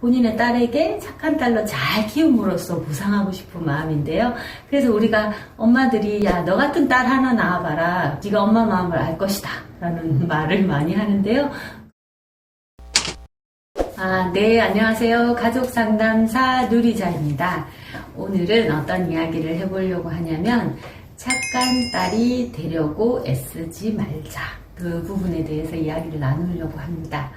본인의 딸에게 착한 딸로 잘 키움으로써 보상하고 싶은 마음인데요. 그래서 우리가 엄마들이 야, 너 같은 딸 하나 낳아봐라. 네가 엄마 마음을 알 것이다. 라는 말을 많이 하는데요. 네, 안녕하세요. 가족상담사 누리자입니다. 오늘은 어떤 이야기를 해보려고 하냐면 착한 딸이 되려고 애쓰지 말자. 그 부분에 대해서 이야기를 나누려고 합니다.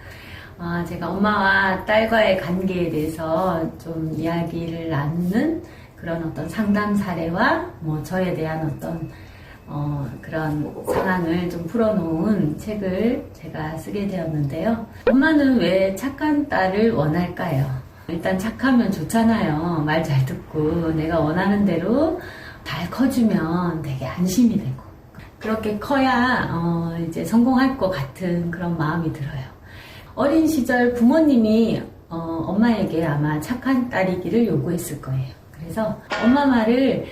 제가 엄마와 딸과의 관계에 대해서 좀 이야기를 나누는 그런 어떤 상담 사례와 저에 대한 어떤 그런 상황을 좀 풀어놓은 책을 제가 쓰게 되었는데요. 엄마는 왜 착한 딸을 원할까요? 일단 착하면 좋잖아요. 말 잘 듣고 내가 원하는 대로 잘 커주면 되게 안심이 되고 그렇게 커야 이제 성공할 것 같은 그런 마음이 들어요. 어린 시절 부모님이 엄마에게 아마 착한 딸이기를 요구했을 거예요. 그래서 엄마 말을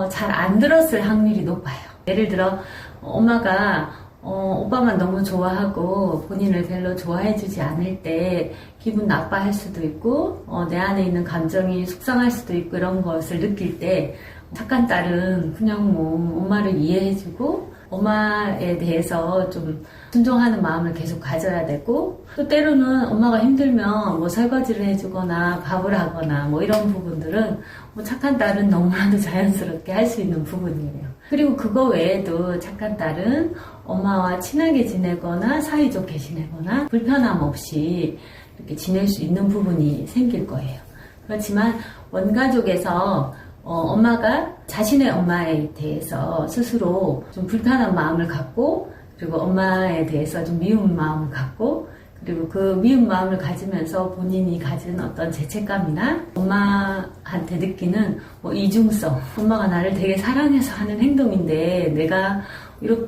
잘 안 들었을 확률이 높아요. 예를 들어 엄마가 오빠만 너무 좋아하고 본인을 별로 좋아해주지 않을 때 기분 나빠할 수도 있고 내 안에 있는 감정이 속상할 수도 있고 이런 것을 느낄 때 착한 딸은 그냥 엄마를 이해해주고 엄마에 대해서 좀 순종하는 마음을 계속 가져야 되고 또 때로는 엄마가 힘들면 설거지를 해주거나 밥을 하거나 이런 부분들은 착한 딸은 너무나도 자연스럽게 할 수 있는 부분이에요. 그리고 그거 외에도 착한 딸은 엄마와 친하게 지내거나 사이좋게 지내거나 불편함 없이 이렇게 지낼 수 있는 부분이 생길 거예요. 그렇지만 원가족에서 엄마가 자신의 엄마에 대해서 스스로 좀 불편한 마음을 갖고 그리고 엄마에 대해서 좀 미운 마음을 갖고 그리고 그 미운 마음을 가지면서 본인이 가진 어떤 죄책감이나 엄마한테 느끼는 이중성, 엄마가 나를 되게 사랑해서 하는 행동인데 내가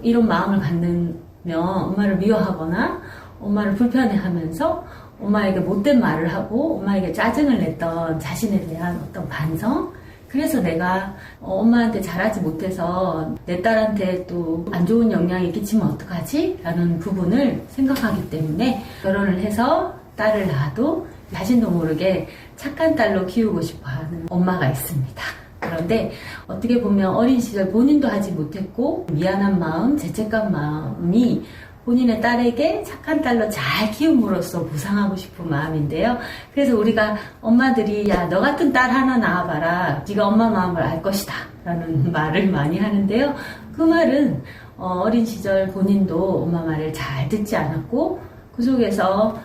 이런 마음을 갖으면 엄마를 미워하거나 엄마를 불편해하면서 엄마에게 못된 말을 하고 엄마에게 짜증을 냈던 자신에 대한 어떤 반성, 그래서 내가 엄마한테 잘하지 못해서 내 딸한테 또 안 좋은 영향이 끼치면 어떡하지? 라는 부분을 생각하기 때문에 결혼을 해서 딸을 낳아도 자신도 모르게 착한 딸로 키우고 싶어하는 엄마가 있습니다. 그런데 어떻게 보면 어린 시절 본인도 하지 못했고 미안한 마음, 죄책감 마음이 본인의 딸에게 착한 딸로 잘 키움으로써 보상하고 싶은 마음인데요. 그래서 우리가 엄마들이 야, 너 같은 딸 하나 낳아봐라. 네가 엄마 마음을 알 것이다. 라는 말을 많이 하는데요. 그 말은 어린 시절 본인도 엄마 말을 잘 듣지 않았고 그 속에서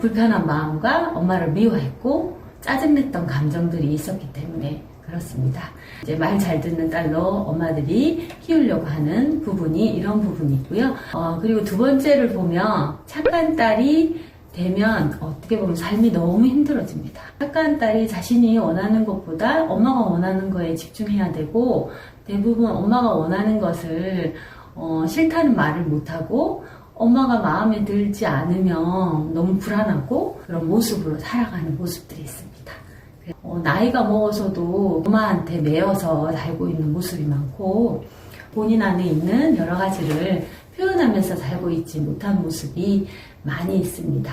불편한 마음과 엄마를 미워했고 짜증냈던 감정들이 있었기 때문에 그렇습니다. 이제 말 잘 듣는 딸로 엄마들이 키우려고 하는 부분이 이런 부분이 있고요. 그리고 두 번째를 보면 착한 딸이 되면 어떻게 보면 삶이 너무 힘들어집니다. 착한 딸이 자신이 원하는 것보다 엄마가 원하는 거에 집중해야 되고 대부분 엄마가 원하는 것을 싫다는 말을 못하고 엄마가 마음에 들지 않으면 너무 불안하고 그런 모습으로 살아가는 모습들이 있습니다. 나이가 먹어서도 엄마한테 매여서 살고 있는 모습이 많고 본인 안에 있는 여러 가지를 표현하면서 살고 있지 못한 모습이 많이 있습니다.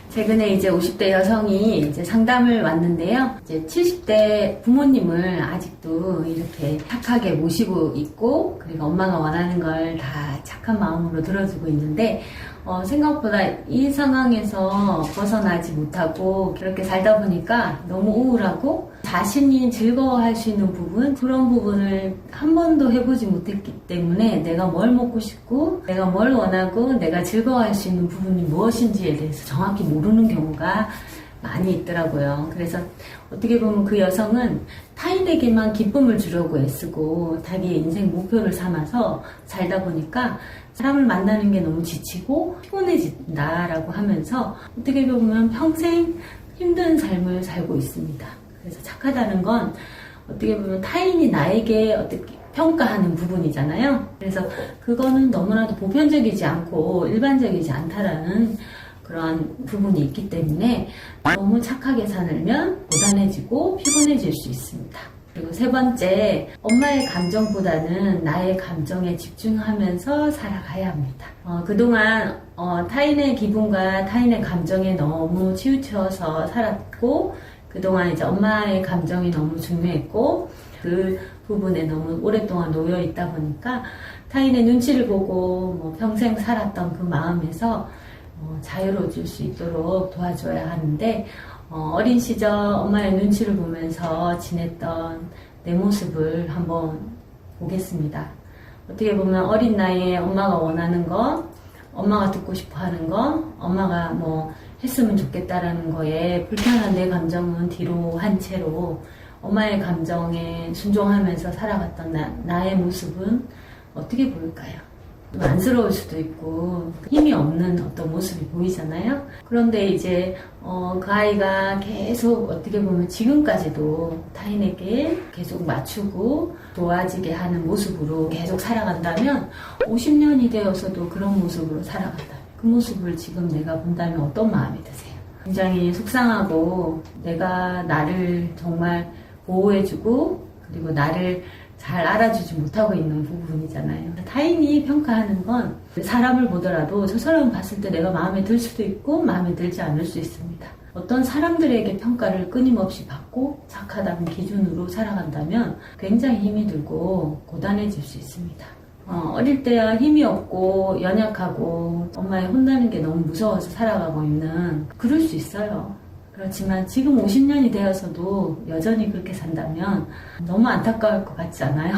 최근에 이제 50대 여성이 이제 상담을 왔는데요. 이제 70대 부모님을 아직도 이렇게 착하게 모시고 있고, 그리고 엄마가 원하는 걸 다 착한 마음으로 들어주고 있는데, 생각보다 이 상황에서 벗어나지 못하고 그렇게 살다 보니까 너무 우울하고 자신이 즐거워할 수 있는 부분, 그런 부분을 한 번도 해보지 못했기 때문에 내가 뭘 먹고 싶고 내가 뭘 원하고 내가 즐거워할 수 있는 부분이 무엇인지에 대해서 정확히 모르는 경우가 많이 있더라고요. 그래서 어떻게 보면 그 여성은 타인에게만 기쁨을 주려고 애쓰고 자기의 인생 목표를 삼아서 살다 보니까 사람을 만나는 게 너무 지치고 피곤해진다라고 하면서 어떻게 보면 평생 힘든 삶을 살고 있습니다. 그래서 착하다는 건 어떻게 보면 타인이 나에게 어떻게 평가하는 부분이잖아요. 그래서 그거는 너무나도 보편적이지 않고 일반적이지 않다라는 그런 부분이 있기 때문에 너무 착하게 살면 고단해지고 피곤해질 수 있습니다. 그리고 세 번째, 엄마의 감정보다는 나의 감정에 집중하면서 살아가야 합니다. 그동안 타인의 기분과 타인의 감정에 너무 치우쳐서 살았고, 그동안 이제 엄마의 감정이 너무 중요했고, 그 부분에 너무 오랫동안 놓여 있다 보니까 타인의 눈치를 보고 뭐 평생 살았던 그 마음에서 자유로워질 수 있도록 도와줘야 하는데, 어린 시절 엄마의 눈치를 보면서 지냈던 내 모습을 한번 보겠습니다. 어떻게 보면 어린 나이에 엄마가 원하는 거, 엄마가 듣고 싶어 하는 거, 엄마가 뭐 했으면 좋겠다라는 거에 불편한 내 감정은 뒤로 한 채로 엄마의 감정에 순종하면서 살아갔던 나의 모습은 어떻게 보일까요? 안쓰러울 수도 있고 힘이 없는 어떤 모습이 보이잖아요. 그런데 이제 그 아이가 계속 어떻게 보면 지금까지도 타인에게 계속 맞추고 좋아지게 하는 모습으로 계속 살아간다면 50년이 되어서도 그런 모습으로 살아간다. 그 모습을 지금 내가 본다면 어떤 마음이 드세요? 굉장히 속상하고 내가 나를 정말 보호해주고 그리고 나를 잘 알아주지 못하고 있는 부분이잖아요. 타인이 평가하는 건 사람을 보더라도 저 사람을 봤을 때 내가 마음에 들 수도 있고 마음에 들지 않을 수 있습니다. 어떤 사람들에게 평가를 끊임없이 받고 착하다는 기준으로 살아간다면 굉장히 힘이 들고 고단해질 수 있습니다. 어릴 때야 힘이 없고 연약하고 엄마의 혼나는 게 너무 무서워서 살아가고 있는 그럴 수 있어요. 그렇지만 지금 50년이 되어서도 여전히 그렇게 산다면 너무 안타까울 것 같지 않아요?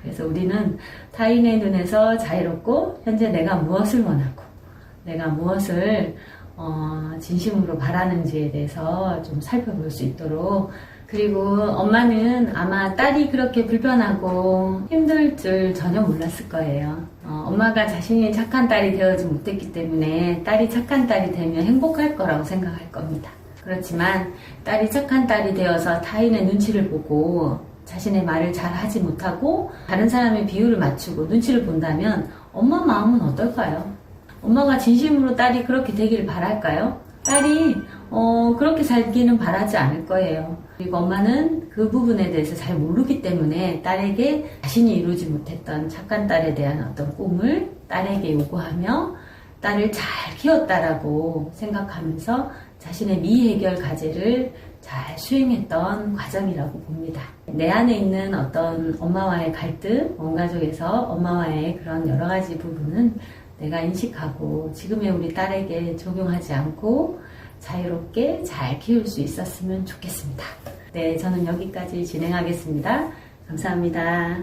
그래서 우리는 타인의 눈에서 자유롭고 현재 내가 무엇을 원하고 내가 무엇을 진심으로 바라는지에 대해서 좀 살펴볼 수 있도록, 그리고 엄마는 아마 딸이 그렇게 불편하고 힘들 줄 전혀 몰랐을 거예요. 엄마가 자신이 착한 딸이 되어지 못했기 때문에 딸이 착한 딸이 되면 행복할 거라고 생각할 겁니다. 그렇지만 딸이 착한 딸이 되어서 타인의 눈치를 보고 자신의 말을 잘 하지 못하고 다른 사람의 비율을 맞추고 눈치를 본다면 엄마 마음은 어떨까요? 엄마가 진심으로 딸이 그렇게 되길 바랄까요? 딸이 그렇게 살기는 바라지 않을 거예요. 그리고 엄마는 그 부분에 대해서 잘 모르기 때문에 딸에게 자신이 이루지 못했던 착한 딸에 대한 어떤 꿈을 딸에게 요구하며 딸을 잘 키웠다라고 생각하면서 자신의 미해결 과제를 잘 수행했던 과정이라고 봅니다. 내 안에 있는 어떤 엄마와의 갈등, 원가족에서 엄마와의 그런 여러 가지 부분은 내가 인식하고 지금의 우리 딸에게 적용하지 않고 자유롭게 잘 키울 수 있었으면 좋겠습니다. 네, 저는 여기까지 진행하겠습니다. 감사합니다.